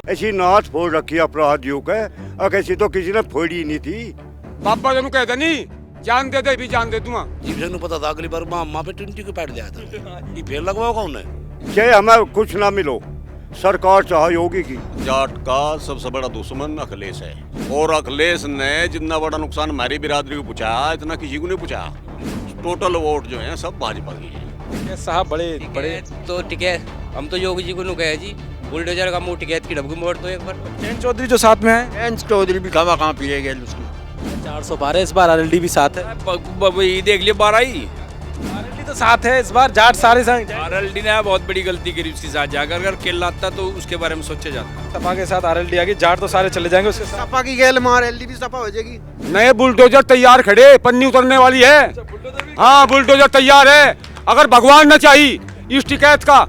ऐसी नाथ फोड़ रखी अपराधियों के, और ऐसी तो किसी ने फोड़ी नहीं थी। बाबा जन कहते नहीं जान दे दे भी जान दे दूंगा। जीव से पता था अगली बार माँ पे 20 को पैट दिया था, ये फिर लगवाओ कौन है? चाहे हमें कुछ ना मिलो, सरकार सहयोगी की। जाट का सबसे बड़ा दुश्मन अखिलेश है, और अखिलेश ने जितना बड़ा नुकसान हमारी बिरादरी को पूछा इतना किसी को नहीं पूछा। टोटल वोट जो है सब भाजपा की है। साहब बड़े बड़े तो टिकैत हम तो योगी जी को नु कहे जी, बुलडोजर का मुंह टिकैत की डबकी मोड़ दो एक बार। जयंत चौधरी जो साथ में है, जयंत चौधरी भी कहाँ पिए गए उसको। 412 इस बार आरएलडी भी साथ है। ये देख लिया 12 ही आरएलडी तो साथ है इस बार, जाट सारे संग। आरएलडी ने बहुत बड़ी गलती करी उसके साथ जाकर, अगर किल लाता तो उसके बारे में सोचा जाता। सपा के साथ आरएलडी आ गई, जाट तो सारे चले जाएंगे उसके साथ। सपा की गेल मार एलडी भी सपा हो जाएगी। नए बुलडोजर तैयार खड़े, पन्नी उतरने वाली है। हाँ बुलडोजर तैयार है। अगर भगवान न चाहिए इस टिकैत का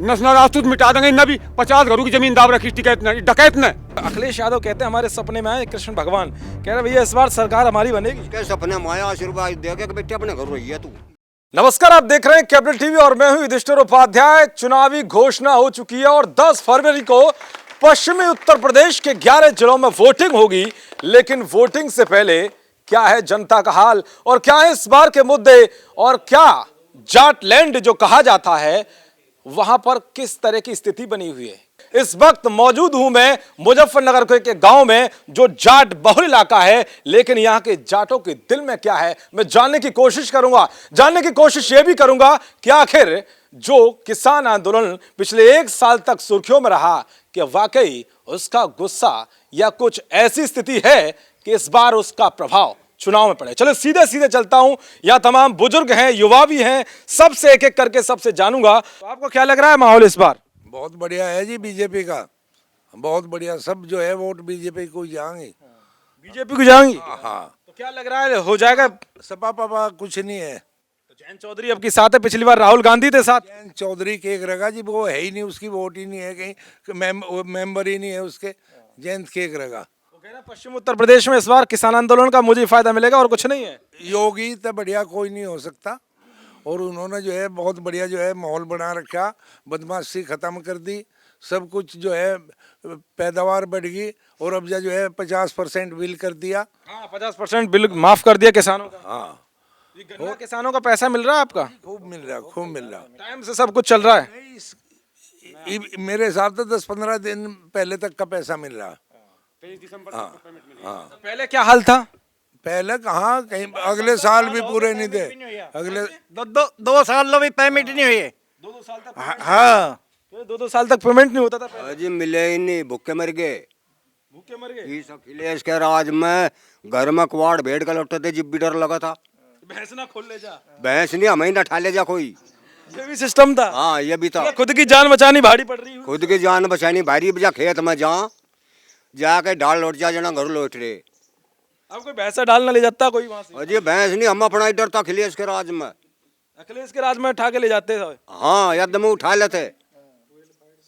नस्ल रास्तूत मिटा देंगे। इन्हें भी 50 घरों की जमीन दाब रखी टिकैत ने, डकैत ने। अखिलेश यादव कहते हैं हमारे सपने में आए कृष्ण भगवान, कह रहे भैया इस बार सरकार हमारी बनेगी। के सपने माया आशीर्वाद देगा कि बेटे अपने घर रही है तू। नमस्कार, आप देख रहे हैं कैपिटल टीवी और मैं हूं युधिष्ठिर उपाध्याय। चुनावी घोषणा हो चुकी है और 10 फरवरी को पश्चिमी उत्तर प्रदेश के 11 जिलों में वोटिंग होगी। लेकिन वोटिंग से पहले क्या है जनता का हाल और क्या है इस बार के मुद्दे, और क्या जाटलैंड जो कहा जाता है वहां पर किस तरह की स्थिति बनी हुई है। इस वक्त मौजूद हूं मैं मुजफ्फरनगर के गांव में, जो जाट बहुल इलाका है। लेकिन यहां के जाटों के दिल में क्या है मैं जानने की कोशिश करूंगा। जानने की कोशिश यह भी करूंगा कि आखिर जो किसान आंदोलन पिछले 1 साल तक सुर्खियों में रहा, कि वाकई उसका गुस्सा या कुछ ऐसी स्थिति है कि इस बार उसका प्रभाव चुनाव में पड़े। चलो सीधे सीधे चलता हूं, यहाँ तमाम बुजुर्ग हैं, युवा भी हैं, सबसे एक एक करके सबसे जानूंगा। तो आपको क्या लग रहा है माहौल इस बार? बहुत बढ़िया है जी, बीजेपी का बहुत बढ़िया। सब जो है वोट बीजेपी को जाएंगे। बीजेपी को जाएंगी? हाँ। तो क्या लग रहा है हो जाएगा? सपा पापा कुछ नहीं है। तो जयंत चौधरी अब की साथ है, पिछली बार राहुल गांधी थे साथ। जयंत चौधरी केक रगा जी, वो है ही नहीं, उसकी वोट ही नहीं है कहीं, मेंबर ही नहीं है उसके। जयंत केक रगा। पश्चिम उत्तर प्रदेश में इस बार किसान आंदोलन का मुझे फायदा मिलेगा और कुछ नहीं है। योगी तो बढ़िया कोई नहीं हो सकता, और उन्होंने जो है बहुत बढ़िया जो है माहौल बना रखा, बदमाशी खत्म कर दी, सब कुछ जो है पैदावार बढ़ गई, और अब जो है 50% बिल कर दिया। हाँ 50% बिल माफ कर दिया किसानों का। हाँ, और किसानों का पैसा मिल रहा है आपका? खूब मिल रहा, खूब मिल रहा। टाइम से सब कुछ चल रहा है? मेरे हिसाब से 10-15 दिन पहले तक का पैसा मिल रहा। हाँ। पहले क्या हाल था? पहले कहाँ, कहीं अगले साल भी पूरे नहीं थे। अगले 2 साल भी पेमेंट नहीं हुई। 2 साल तक? हाँ 2 साल तक पेमेंट नहीं होता था पहले। अजी मिले ही नहीं, भूखे मर गए। भूखे मर गए? इस अखिलेश के राज में घर में कुआड़ भेड़ का लौटते थे, जब भी डर लगा था। भैंस ना खोल ले जा। भैंस नहीं, हमें ना ठा ले जा कोई। ये भी सिस्टम था? हाँ ये भी था। खुद की जान बचानी भारी पड़ रही है। खुद की जान बचानी भारी, बजा खेत में जाके डाल लौट जा, जना घर लौट रहे। अब कोई भैंसा डालना ले जाता कोई वहां से? अजी भैंस नहीं, हम अपना ही डर था अखिलेश के राज में। अखिलेश के राज में उठा के ले जाते थे। हाँ यद में उठा लेते।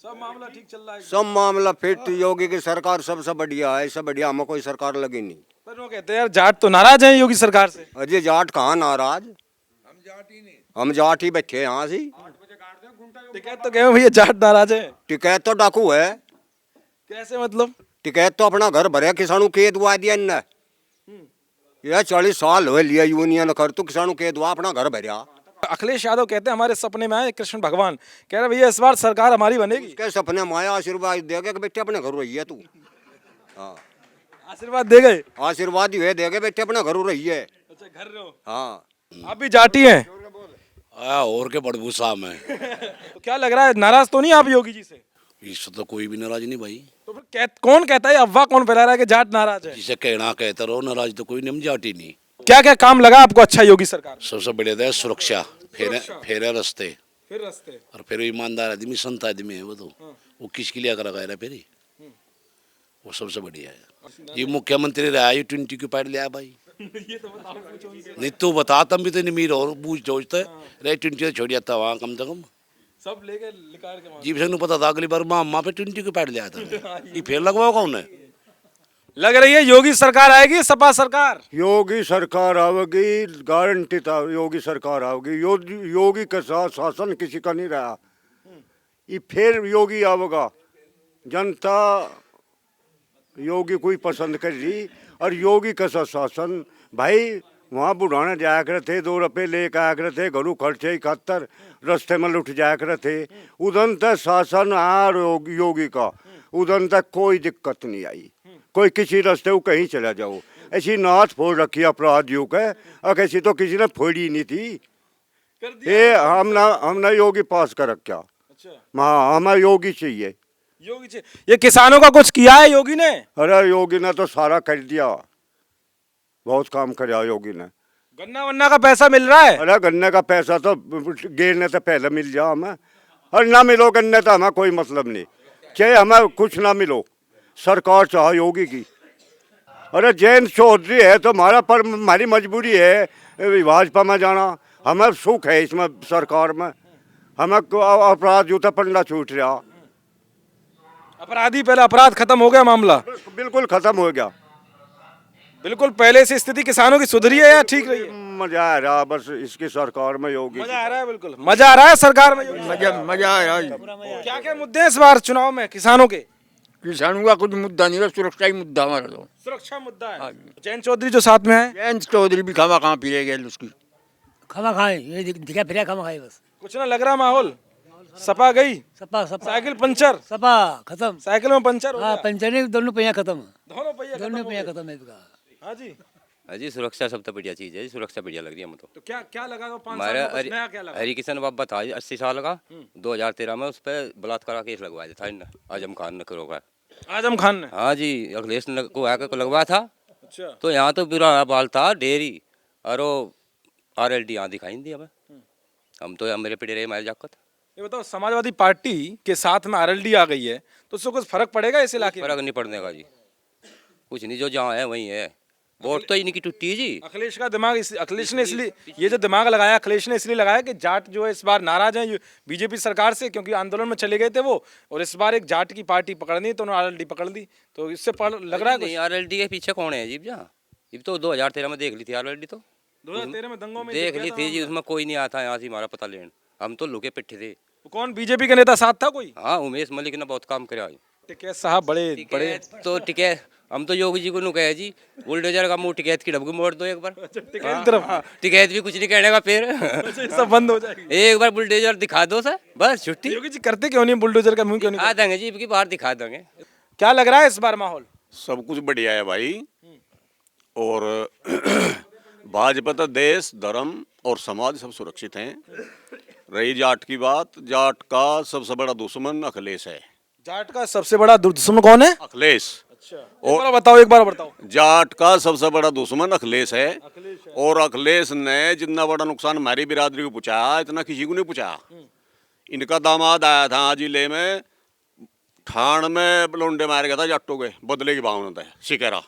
सब मामला ठीक चल रहा है? सब मामला फिट, योगी की सरकार सबसे बढ़िया है, इससे बढ़िया हमें कोई सरकार लगी नहीं। पर वो कहते हैं यार जाट तो नाराज हैं योगी सरकार से। अजय जाट कहाँ नाराज, हम जाट ही बैठे यहाँ से। टिकैत तो कहे भैया जाट नाराज है। टिकैत तो डाकू है। कैसे मतलब? टिकैत तो अपना घर भरे, किसानों के दुआ दिया इनने। यह 40 साल हो लिया यूनियन कर, तो किसानों के दुआ अपना घर भरिया। अखिलेश यादव कहते हैं हमारे सपने में आए कृष्ण भगवान, कह रहे भैया इस बार सरकार हमारी बनेगी। के सपने माया आशीर्वाद देगा कि बेटे अपने घर रही है तू। हाँ आशीर्वाद दे गए? आशीर्वाद ही देगा बेटे अपने घर रही है। अच्छा घर रहे हो? हाँ आप भी जाटी हैं? और के बड़बू साहब में तो क्या लग रहा है, नाराज तो नहीं आप योगी जी से? इससे तो कोई भी नाराज नहीं भाई। तो फिर कौन कहता है, अफवाह कौन फैला रहा है कि जाट नाराज है? जिसे कहना कहता रहो, नाराज तो कोई नहीं, जाटी नहीं। क्या क्या काम लगा आपको अच्छा योगी सरकार? सबसे बढ़िया था सुरक्षा, फेरे रास्ते, फिर रास्ते, और फिर ईमानदार आदमी, संत आदमी है वो, तो वो किसके लिए कर रहा है फिर वो सबसे बढ़िया है। ये मुख्यमंत्री रहा, ये 20 की पैड लिया भाई। नहीं तो बता, तब भी तो निमीर और पूछ जोचते रहे, 20 छोड़ जाता वहाँ कम से कम। सब लेके निकाल के जीव से पता था अगली बार माँ पे 20 को पैड लिया था, ये फिर लगवाओ कौन है? लग रही है योगी सरकार आएगी, सपा सरकार? योगी सरकार आवेगी, गारंटी था योगी सरकार आवेगी। योगी के साथ शासन किसी का नहीं रहा, ये फिर योगी आवेगा। जनता योगी को ही पसंद कर रही। और योगी का शासन भाई, वहाँ बुढ़ाने जाया करे थे, 2 रुपये लेकर आया करे थे, घरों खर्चे 71 रास्ते में लुट जाया करे थे। उधर तक शासन आ योगी का, उधर तक कोई दिक्कत नहीं आई। कोई किसी रास्ते को कहीं चला जाओ, ऐसी नाथ फोड़ रखी अपराधियों के, और ऐसी तो किसी ने फोड़ी नहीं थी। ये हमने योगी पास कर रखा। हाँ, हमें योगी चाहिए। योगी जी, ये किसानों का कुछ किया है योगी ने? अरे योगी ने तो सारा कर दिया, बहुत काम कराया योगी ने। गन्ना वन्ना का पैसा मिल रहा है? अरे गन्ने का पैसा तो गिरने से पहले मिल जाओ हमें, और ना मिलो गन्ने तो हमें कोई मतलब नहीं, चाहे हमें कुछ ना मिलो, सरकार चाहे योगी की। अरे जयंत चौधरी है तो हमारा, पर हमारी मजबूरी है भाजपा में जाना। हमें सुख है इसमें सरकार में, हमें अपराध जूता पन्ना छूट रहा। अपराधी पहले अपराध खत्म हो गया मामला? बिल्कुल खत्म हो गया। बिल्कुल पहले से स्थिति किसानों की सुधरी है या ठीक रही है? मजा आ रहा बस इसकी सरकार में योगी। मजा आ रहा है, बिल्कुल मजा आ रहा है सरकार में योगी। मजा आ रहा है। क्या क्या मुद्दे हैं इस बार चुनाव में किसानों के? किसानों का कुछ मुद्दा नहीं है, सुरक्षा ही मुद्दा हमारा तो। सुरक्षा मुद्दा है। जयंत चौधरी जो साथ में है, जयंत चौधरी भी खामा कहाँ पी गए उसकी। खामा खाए, ये दिखा फिर खामा खाए बस। कुछ ना लग रहा माहौल। सपा गई, सपा सपा साइकिल पंचर, सपा खत्म, साइकिल में पंचर हो हाँ गया। पंचर नहीं, दोनों पहिया खत्म, दोनों पहिया दोनों पहिया खत्म हो खत्म है इसका। गए। हाँ जी, हाँ जी, सुरक्षा सब तो बढ़िया चीज़ है जी, सुरक्षा बढ़िया लग रही है हमको। तो क्या क्या लगा 5 साल हमारा में कुछ नया क्या लगा? हरी किशन बाबा था 80 साल का, 2013 में उस पर बलात्कार का केस लगवाया था इनने, आजम खान ने करोगा। आजम खान ने? हाँ जी, अखिलेश ने को आकर को लगवाया था। अच्छा, तो यहाँ तो बुरा बाल था डेरी, और वो RLD यहाँ दिखाई नहीं दी हमें। हम तो मेरे पिटे रहे मारे जाकर। ये बताओ, समाजवादी पार्टी के साथ में RLD आ गई है तो उससे कुछ फर्क पड़ेगा इस इलाके में? फर्क नहीं पड़ने का जी, कुछ नहीं, जो जहाँ है वहीं है। वोट तो इनकी टूटी है जी। अखिलेश का दिमाग अखिलेश ने इसलिए ये जो दिमाग लगाया, अखिलेश ने इसलिए लगाया कि जाट जो है इस बार नाराज हैं बीजेपी सरकार से, क्योंकि आंदोलन में चले गए थे वो, और इस बार एक जाट की पार्टी पकड़नी तो उन्होंने RLD पकड़ ली, तो इससे लग रहा है नहीं, RLD के पीछे कौन है जी? जहाँ ये तो 2013 में देख ली थी RLD, तो 2013 में दंगों में देख ली थी जी, उसमें कोई नहीं आता यहाँ से हमारा पता लेने, हम तो लुके पिट्ठे थे। कौन बीजेपी का नेता साथ था कोई? हाँ, उमेश मलिक ने बहुत काम कराया। टिकैत साहब बड़े बड़े तो टिकैत, हम तो योगी जी को नु कहे जी, बुलडोजर का मुंह टिकैत की डबकी मोड़ दो एक बार। टिकैत तरफ टिकैत भी कुछ नहीं कहने का फिर। सब बंद हो जाएगी। एक बार बुलडोजर दिखा दो सर, बस छुट्टी। योगी जी करते क्यों नहीं बुलडोजर का मुंह क्यों नहीं? दिखा देंगे जी, इनकी बाहर दिखा देंगे। क्या लग रहा है इस बार माहौल? सब कुछ बढ़िया है भाई। और भाजपा तो देश, धर्म और समाज सब सुरक्षित हैं। रही जाट की बात, जाट का सबसे बड़ा दुश्मन अखिलेश है। जाट का सबसे बड़ा दुश्मन कौन है? अखिलेश। अच्छा, एक बार बताओ। जाट का सबसे बड़ा दुश्मन अखिलेश है। और अखिलेश ने जितना बड़ा नुकसान हमारी बिरादरी को पहुंचाया, इतना किसी को नहीं पहुंचाया। इनका दामाद आया था जिले में, ठाण में लोंडे मार गया था जाटों के, बदले की भावना था शिकेरा।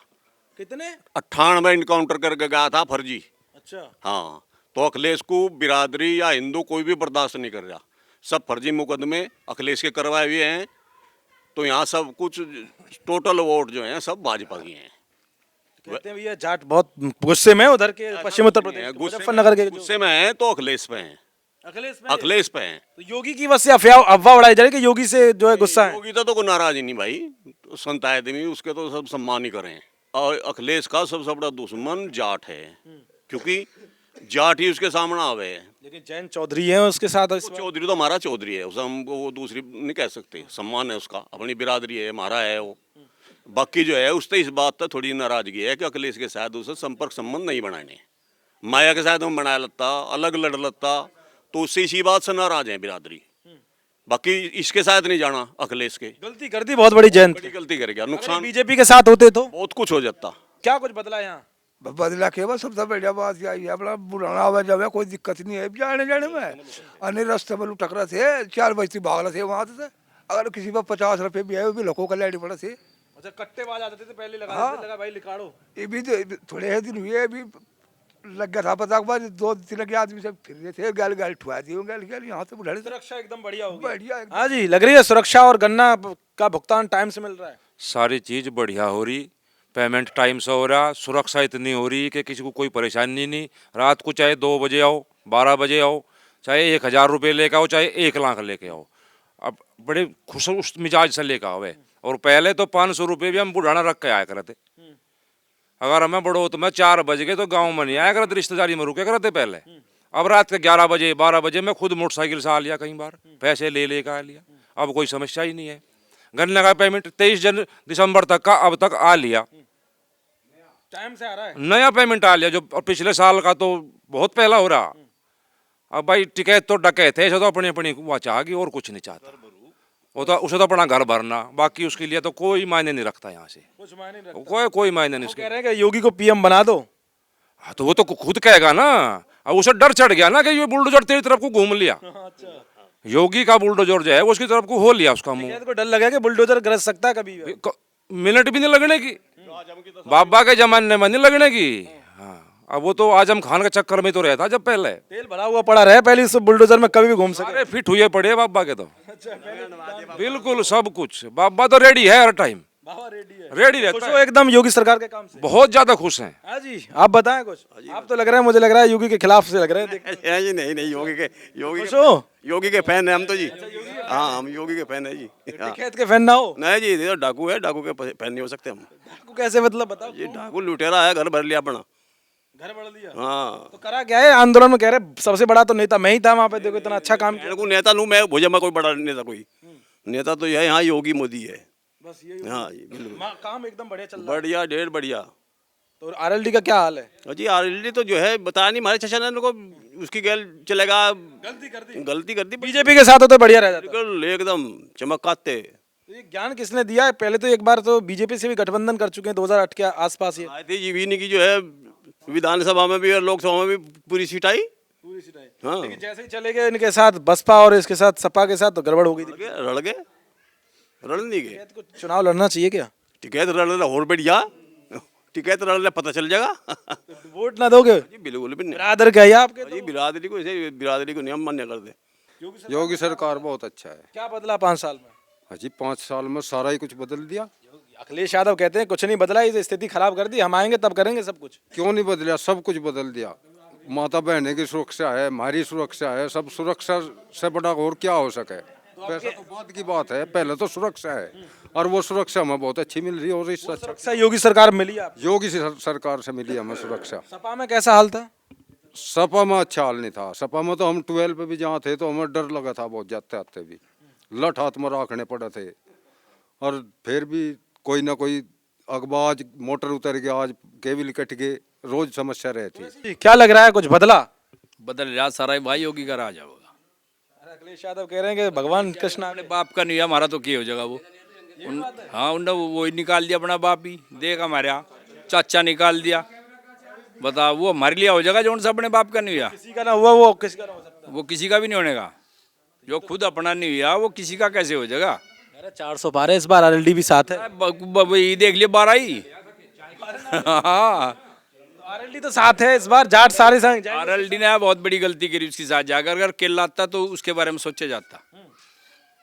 कितने? 98 में इनकाउंटर करके गया था फर्जी। अच्छा, हाँ, तो अखिलेश को बिरादरी या हिंदू कोई भी बर्दाश्त नहीं कर रहा। सब फर्जी मुकदमे अखिलेश के करवाए हुए हैं। तो यहाँ सब कुछ टोटल वोट जो हैं सब भाजपा की हैं। कहते हैं भैया जाट बहुत गुस्से में उधर के पश्चिम उत्तर प्रदेश मुजफ्फरनगर के गुस्से में हैं तो अखिलेश पे हैं। अखिलेश पे हैं। तो योगी की वजह से अफवाह उड़ाई जा रही है कि योगी से जो है गुस्सा है। योगी तो कोई नाराज ही नहीं भाई, संत आदमी, उसके तो सब सम्मान ही करें। और अखिलेश का सबसे बड़ा दुश्मन जाट है, क्योंकि जाट ही उसके सामने आवे है। लेकिन जयंत चौधरी है उसके साथ। चौधरी तो हमारा चौधरी है, उसे हम वो दूसरी नहीं कह सकते, सम्मान है उसका, अपनी बिरादरी है, हमारा है वो। बाकी जो है उससे इस बात पर थोड़ी नाराजगी है कि अखिलेश के साथ उसे संपर्क संबंध नहीं बनाने। माया के साथ हम बना लेता, अलग लड़ लेता, तो उससे इसी बात से नाराज है बिरादरी। बाकी इसके साथ नहीं जाना अखिलेश के। गलती कर दी बहुत बड़ी जयंत, बड़ी गलती कर गया, नुकसान बीजेपी के साथ होते तो बहुत कुछ हो जाता। क्या कुछ बदला यहाँ? बदला के बस सबसे बढ़िया बात यही है, अपना बुलाना आवा जावे, कोई दिक्कत नहीं है जाने जाने में। अन्य रास्ते में लुटक रहे थे, 4 बजे भाग रहे थे वहाँ से। अगर किसी पर 50 रुपये भी है वो भी लोगों का लेने पड़े थे। अच्छा, कट्टेबाज आते थे पहले, लगा भाई लिखाड़ो। ये भी थोड़े दिन हुए, अभी लग गया था पता के बाद 2-3 के आदमी सब फिर रहे थे, गाल गाल ठुआ दी, गाल यहाँ से बुढ़ाने। सुरक्षा एकदम बढ़िया होगी। बढ़िया। हाँ जी, लग रही है सुरक्षा, और गन्ना का भुगतान टाइम से मिल रहा है। सारी चीज़ बढ़िया हो रही, पेमेंट टाइम से हो रहा, सुरक्षा इतनी हो रही कि किसी को कोई परेशानी नहीं। रात को चाहे 2 बजे आओ, 12 बजे आओ, चाहे 1000 रुपये लेके आओ, चाहे 1 लाख लेके आओ, अब बड़े खुश उस मिजाज से लेकर आवे। और पहले तो 500 रुपये भी हम बुढ़ाना रख के आया करते। अगर हमें बड़ो तो मैं 4 बज गए तो गाँव में नहीं आया करते, रिश्तेदारी में रुके करते पहले। अब रात के 11 बजे 12 बजे मैं खुद मोटरसाइकिल से आ लिया, कई बार पैसे ले कर आ लिया। अब कोई समस्या ही नहीं है। गन्ने का पेमेंट 23 दिसंबर तक का अब तक आ लिया, टाइम से आ रहा है। नया पेमेंट आ लिया जो, और पिछले साल का तो बहुत पहला हो रहा। अब भाई टिकट तो डकैत है, तो अपनी अपनी वो चाहेगी और कुछ नहीं चाहता। वो तो उसे तो अपना घर भरना, बाकी उसके लिए तो कोई मायने नहीं रखता यहाँ से, कुछ मायने नहीं रखता। कोई मायने नहीं कह उसके। रहे हैं कि योगी को पीएम बना दो। हाँ तो वो तो खुद कहेगा ना। अब उसे डर चढ़ गया ना कि ये बुलडोजर तेरी तरफ को घूम लिया। योगी का बुलडोजर जो है वो उसकी तरफ को हो लिया उसका मुंह। को डर लगा कि बुलडोजर गरज सकता है कभी भी। मिनट भी नहीं लगने की, बाबा के जमाने में नहीं लगने की। हाँ अब वो तो आजम खान के चक्कर में तो रहता जब पहले। तेल भरा हुआ पड़ा रहे पहले इस बुलडोजर में, कभी भी घूम सके। अरे फिट हुए पड़े बाबा के तो। बिल्कुल सब कुछ बाबा तो रेडी है हर टाइम, रेडी रहता खुश हो एकदम योगी सरकार के काम से? बहुत ज्यादा खुश हैं। हाँ जी, आप बताएं कुछ। आप तो लग रहा है, मुझे लग रहा है योगी के खिलाफ से लग रहे हैं। जी नहीं योगी खुश हो? योगी के फैन है हम तो जी। हाँ हम योगी के फैन है जी। टिकैत के फैन ना हो? नहीं जी, ये तो डाकू है, डाकू के फैन नहीं हो सकते हम। डाकू कैसे, मतलब बताओ। ये डाकू लुटेरा है, घर भर लिया अपना। घर बढ़ लिया? हाँ तो करा क्या है आंदोलन में? कह रहे सबसे बड़ा तो नेता मैं ही था वहाँ पे, देखो इतना अच्छा काम किया। नेता लू मैं भोजा में, कोई बड़ा नेता कोई नेता तो यह यहाँ योगी मोदी है बस यही। हाँ जी बिल्कुल काम एकदम बढ़िया चल रहा है। बढ़िया, ढेर बढ़िया। तो आरएलडी का क्या हाल है? जी आरएलडी तो जो है बता नहीं, हमारे चचा ने को उसकी गैल चलेगा, गलती कर दी। बीजेपी के साथ होते बढ़िया रह जाता। बिल्कुल एकदम चमकाते। तो ये ज्ञान किसने दिया है? पहले तो एक बार तो बीजेपी से भी गठबंधन कर चुके हैं 2008 के आसपास। ये आती जीवीनी की जो है विधानसभा में भी और लोकसभा में भी पूरी सीट आई। पूरी सीट आई। हाँ लेकिन जैसे ही चले गए इनके साथ बसपा और इसके साथ सपा के साथ, तो गड़बड़ हो गई थी। रड़ नहीं गए। चुनाव लड़ना चाहिए क्या? टिकैत रड़ ले और बढ़िया, टिकैत रड़ ले पता चल जाएगा। वोट ना दोगे? जी बिल्कुल भी नहीं। बिरादर क्या है आपके? जी बिरादरी को, ऐसे बिरादरी को नहीं हम मान्य करते। योगी सरकार बहुत अच्छा है। क्या बदला 5 साल में? हाँ जी 5 साल में सारा ही कुछ बदल दिया। अखिलेश यादव कहते हैं कुछ नहीं बदला, ये स्थिति खराब कर दी, हम आएंगे तब करेंगे सब कुछ। क्यों नहीं बदला? सब कुछ बदल दिया। माता बहने की सुरक्षा है, हमारी सुरक्षा है, सब सुरक्षा से बड़ा और क्या हो सके। पैसा तो बाद की बात है, पहले तो सुरक्षा है और वो सुरक्षा हमें बहुत अच्छी मिल रही है। और इस सुरक्षा योगी सरकार मिली आप? योगी सरकार से मिली हमें सुरक्षा। सपा में कैसा हाल था? सपा में अच्छा हाल नहीं था। सपा में तो हम 12 पे भी जहाँ थे तो हमें डर लगा था बहुत, जाते आते भी लठ हाथ में रखने पड़े थे। और फिर भी कोई ना कोई अखबाज मोटर उतर गया, आज केबल कट गए, रोज समस्या रहती। क्या लग रहा है कुछ बदला? बदल राज सारा भाई योगी का राज होगा। अखिलेश यादव कह रहे हैं कि भगवान कृष्ण अपने बाप का नहीं है, हमारा तो क्या हो जाएगा वो। हाँ उनने वो ही निकाल दिया अपना बाप ही, देख हमारे यहाँ चाचा निकाल दिया। बताओ वो हमारे लिए हो जाएगा जो उनसे अपने बाप का नहीं हुआ। किसी का ना हुआ वो किसी का ना हो सकता। वो किसी का भी नहीं होने का, जो खुद अपना नहीं हुआ वो किसी का कैसे हो जाएगा। 400 पार है इस बार, आरएलडी भी साथ है। ये देख लिया 12 ही। हाँ आरएलडी तो साथ है इस बार, जाट सारे संग। आरएलडी ने बहुत बड़ी गलती करी उसके साथ जाकर, अगर केल लाता तो उसके बारे में सोचा जाता,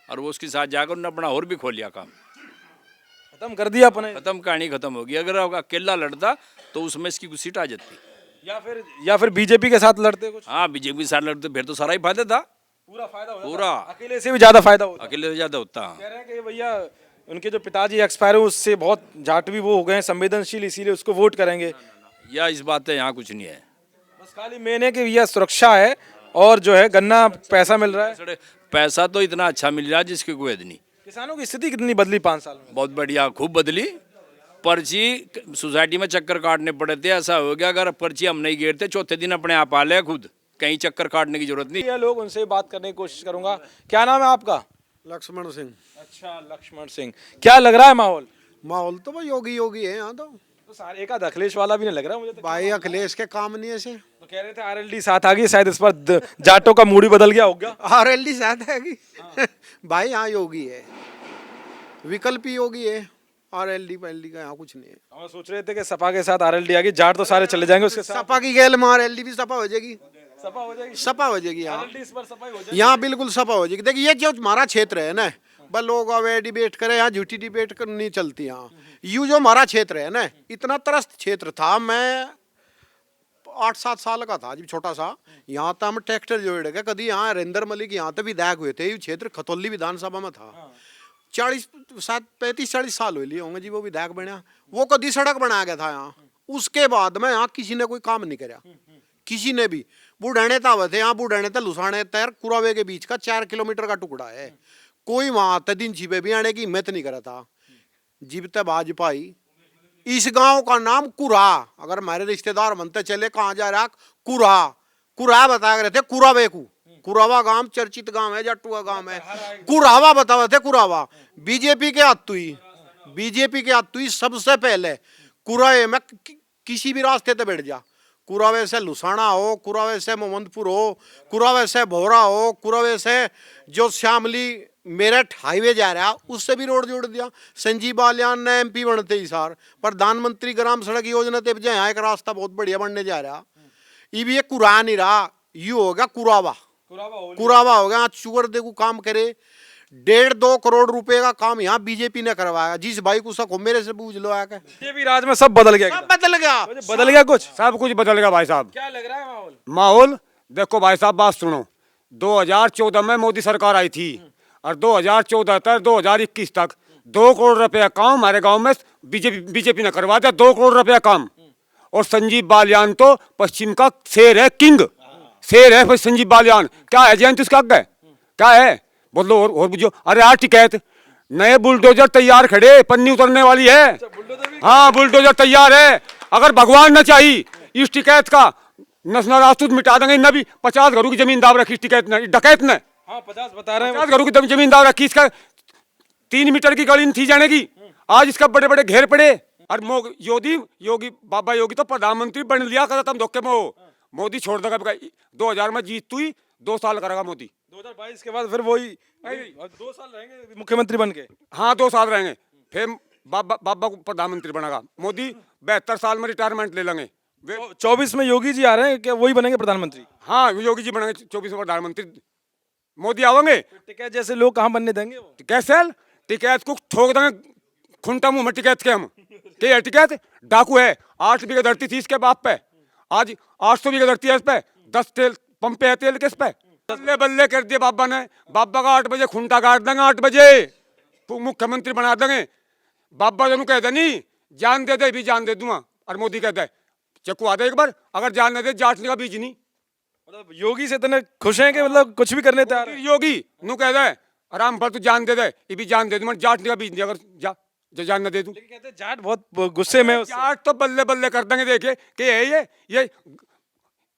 और वो उसके साथ जाकर उन्होंने अपना और भी खोल लिया काम, खत्म कर दिया अपने। खत्म, कहानी खत्म होगी। अगर अकेला लड़ता तो उसमें इसकी कुछ सीट आ जाती, या फिर बीजेपी के साथ लड़ते कुछ। हाँ बीजेपी के साथ लड़ते फिर तो सारा ही फायदा था, पूरा फायदा होता, पूरा। अकेले से भी ज्यादा फायदा होता। अकेले से ज्यादा होता। कह रहे हैं कि भैया उनके जो पिताजी एक्सपायर हुए उससे बहुत जाट भी वो हो गए हैं संवेदनशील, इसीलिए उसको वोट करेंगे। या इस बात है, यहाँ कुछ नहीं है, बस खाली मेन है कि भैया सुरक्षा है और जो है गन्ना पैसा मिल रहा है। पैसा तो इतना अच्छा मिल रहा है जिसकी कोई हद नहीं। किसानों की स्थिति कितनी बदली 5 साल में? बहुत बढ़िया, खूब बदली। पर्ची सोसाइटी में चक्कर काटने पड़े थे, ऐसा हो गया अगर पर्ची हम नहीं गिरते चौथे दिन अपने आप आ ले, खुद कहीं चक्कर काटने की जरूरत नहीं। ये लोग उनसे बात करने की कोशिश करूंगा। क्या नाम है आपका? लक्ष्मण सिंह। अच्छा लक्ष्मण सिंह, क्या लग रहा है माहौल? माहौल तो भाई योगी योगी है यहाँ तो सारे एक आध अखिलेश वाला भी नहीं लग रहा मुझे तो। भाई अखिलेश के काम नहीं ऐसे। तो कह रहे थे आरएलडी साथ आ गई, शायद इस बार जाटों का मूड ही बदल गया होगा। आरएलडी साथ है भाई, यहाँ योगी है, विकल्प ही योगी है। आरएलडी पहली का यहाँ कुछ नहीं है। हम सोच रहे थे कि सपा के साथ आरएलडी आ गई, जाट तो सारे चले जाएंगे उसके साथ। सपा की गैल में आरएलडी भी सपा हो जाएगी। सपा हो जाएगी, सपा हो जाएगी यहाँ। आरएलडी इस बार सपा ही हो जाएगी। यहाँ बिल्कुल सपा हो जाएगी। देखिए ये जो हमारा क्षेत्र है ना, बस लोग अवे डिबेट करे, यहाँ झूठी डिबेट नहीं चलती। यहाँ यू जो हमारा क्षेत्र है ना, इतना त्रस्त क्षेत्र था। मैं 8-7 साल का था, जब छोटा सा, यहाँ तक हम ट्रैक्टर जोड़ के कभी यहाँ नरेंद्र मलिक यहाँ तक विधायक हुए थे, ये क्षेत्र खतौली विधानसभा में था। 35-40 साल हुए लिए होंगे जी वो विधायक बना, वो कभी सड़क बनाया गया था यहाँ। उसके बाद में यहाँ किसी ने कोई काम नहीं कराया, किसी ने भी। बूढ़ाने था थे यहाँ, बूढ़ाने था लुसाने तैर कुरावे के बीच का 4 किलोमीटर का टुकड़ा है, कोई वहां तक दिन छिपे भी आने की हिम्मत नहीं करा था। जिब तक भाजपाई इस गांव का नाम कुरा, अगर हमारे रिश्तेदार मनते चले कहाँ जा रहा, कुरा बताया रहे थे, कुरावेकू, कुरावा गांव चर्चित गांव है, जट्टुआ गांव है, कुरावा बतावे थे, कुरावा। बीजेपी के हाथ हुई सबसे पहले कुरावे में किसी भी रास्ते पे बैठ जा, कुरावे से लुसाना हो, कुरावे से मोहम्मदपुर हो, कुरावे से भोरा हो, कुरावे से जो श्यामली मेरठ हाईवे जा रहा उससे भी रोड जोड़ दिया। संजीव बालियान ने एमपी बनते ही सार प्रधानमंत्री ग्राम सड़क योजना तक यहाँ एक रास्ता बहुत बढ़िया बनने जा रहा। ये भी एक कुरा नहीं रहा, यू होगा कुरावा हो गया। चुगर देखो काम करे, 1.5-2 करोड़ रुपए का काम यहाँ बीजेपी ने करवाया। जिस भाई को सको मेरे से पूछ लो आके, बीजेपी राज में सब बदल गया, बदल गया कुछ, सब कुछ बदल गया भाई साहब। क्या लग रहा है माहौल? माहौल देखो भाई साहब, बात सुनो। 2014 में मोदी सरकार आई थी और 2014 तक 2021 तक 2 करोड़ रुपया काम हमारे गांव में बीजेपी ने करवा दिया, 2 करोड़ रुपया काम। और संजीव बालियान तो पश्चिम का शेर है, किंग शेर है संजीव बालियान। क्या है जयंत उसका आगे, क्या है बोलो और बुझो। अरे यार टिकैत, नए बुलडोजर तैयार खड़े, पन्नी उतरने वाली है। हाँ बुलडोजर तैयार है, अगर भगवान न चाहिए इस टिकैत का नस्ल राजपूत मिटा देंगे। इन्हें भी 50 घरों की जमीन दाव रखी टिकैत ने, डकैत ने। हाँ 50 बता रहे हैं, 50 घरों की जमीन दाव रखी। इसका 3 मीटर की गली थी जाने की, आज इसका बड़े बड़े घेर पड़े। और योगी बाबा योगी तो प्रधानमंत्री बन लिया, कहता तुम धोखे में हो। मोदी छोड़ देगा, 2000 में जीत हुई, 2 साल करेगा मोदी। 2022 के बाद फिर वही 2 साल रहेंगे मुख्यमंत्री बन के। हाँ 2 साल रहेंगे, फिर बाबा को प्रधानमंत्री बनेगा मोदी। 72 साल में रिटायरमेंट ले लेंगे। 24 में योगी जी आ रहे हैं, क्या वही बनेंगे प्रधानमंत्री? हाँ योगी जी बनेंगे 24 में प्रधानमंत्री, मोदी आवेंगे। टिकैत जैसे लोग कहाँ बनने देंगे वो? टिकैत को ठोक देंगे खुंटा मुंह में टिकैत के। हम के टिकैत डाकू है। 8 बीघा धरती थी इसके बाप पे, आज 800 बीघा धरती है इस पे। 10 तेल पंपे है तेल किस पे। बल्ले बल्ले कर दिया बाबा ने। बाबा का 8 बजे खुंटा काट देंगे, 8 बजे मुख्यमंत्री बना देंगे। बाबा जनु कह दे नहीं जान दे दे भी जान दे दूंगा, और मोदी कहता है चक्कू आ दे एक बार, अगर जान दे जाटने का बीज नहीं। मतलब योगी से इतने खुश हैं कि मतलब कुछ भी करने तैयार है। योगी नु कह दे आराम पर तू जान दे दे, ये भी जान दे दूं, जाटने का बीज नहीं, अगर जान न दे दूं। लेकिन कहते हैं जाट बहुत गुस्से में, जाट तो बल्ले बल्ले कर देंगे। देखे कि है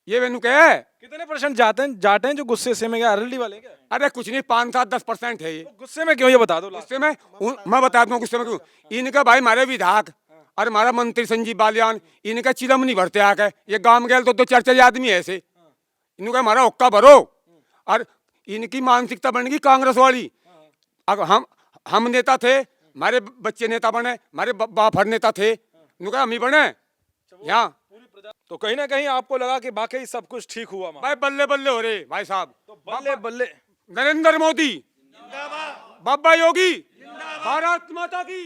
ये मैंने कहा है। कितने % जाट हैं जो गुस्से से में, क्या आरएलडी वाले क्या? अरे कुछ नहीं, 5-7-10% है ये। तो गुस्से में क्यों, ये बता दो। गुस्से में मैं बता दूं गुस्से में क्यों। इनका भाई हमारे विधायक और हमारा मंत्री संजीव बालियान, इनका चिलम नहीं भरते आके। ये गांव गए तो 4-4 आदमी है ऐसे, इनका हमारा हुक्का भरो। और इनकी मानसिकता बन गई कांग्रेस वाली। अगर हम नेता थे, हमारे बच्चे नेता बने, हमारे बाप हर नेता थे, इनका हम ही बने यहाँ। तो कहीं ना कहीं आपको लगा कि वाकई सब कुछ ठीक हुआ भाई, बल्ले बल्ले हो रहे भाई साहब। तो बल्ले बल्ले नरेंद्र मोदी, बाबा योगी, भारत माता की।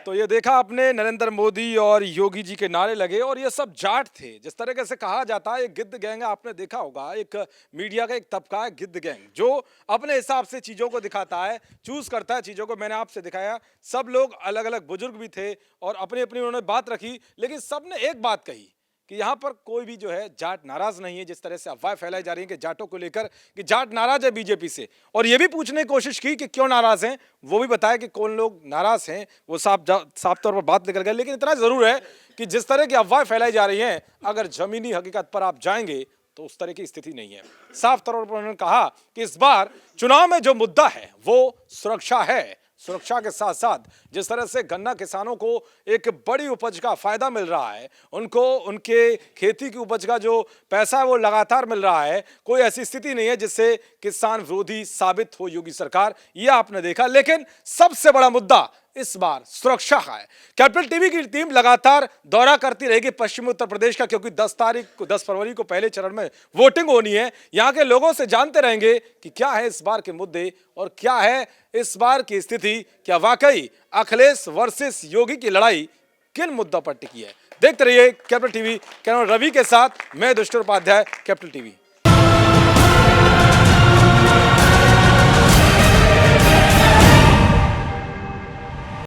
तो ये देखा आपने, नरेंद्र मोदी और योगी जी के नारे लगे, और ये सब जाट थे। जिस तरीके से कहा जाता है, एक गिद्ध गैंग है, आपने देखा होगा, एक मीडिया का एक तबका है गिद्ध गैंग, जो अपने हिसाब से चीजों को दिखाता है, चूज करता है चीजों को। मैंने आपसे दिखाया, सब लोग अलग अलग बुजुर्ग भी थे और अपनी अपनी उन्होंने बात रखी, लेकिन सबने एक बात कही कि यहाँ पर कोई भी जो है जाट नाराज नहीं है। जिस तरह से अफवाह फैलाई जा रही है कि जाटों को लेकर कि जाट नाराज है बीजेपी से, और ये भी पूछने की कोशिश की कि क्यों नाराज हैं, वो भी बताया कि कौन लोग नाराज हैं, वो साफ तौर पर बात निकल गए। लेकिन इतना जरूर है कि जिस तरह की अफवाह फैलाई जा रही हैं, अगर जमीनी हकीकत पर आप जाएंगे तो उस तरह की स्थिति नहीं है। साफ तौर पर उन्होंने कहा कि इस बार चुनाव में जो मुद्दा है वो सुरक्षा है। सुरक्षा के साथ साथ जिस तरह से गन्ना किसानों को एक बड़ी उपज का फायदा मिल रहा है, उनको उनके खेती की उपज का जो पैसा है वो लगातार मिल रहा है, कोई ऐसी स्थिति नहीं है जिससे किसान विरोधी साबित हो योगी सरकार, ये आपने देखा। लेकिन सबसे बड़ा मुद्दा इस बार सुरक्षा का है। कैपिटल टीवी की टीम लगातार दौरा करती रहेगी पश्चिमी उत्तर प्रदेश का, क्योंकि 10 फरवरी को पहले चरण में वोटिंग होनी है। यहां के लोगों से जानते रहेंगे कि क्या है इस बार के मुद्दे और क्या है इस बार की स्थिति। क्या वाकई अखिलेश वर्सेस योगी की लड़ाई किन मुद्दों पर टिकी है। देखते रहिए कैपिटल टीवी। कैमरा रवि के साथ मैं युधिष्ठिर उपाध्याय, कैपिटल टीवी।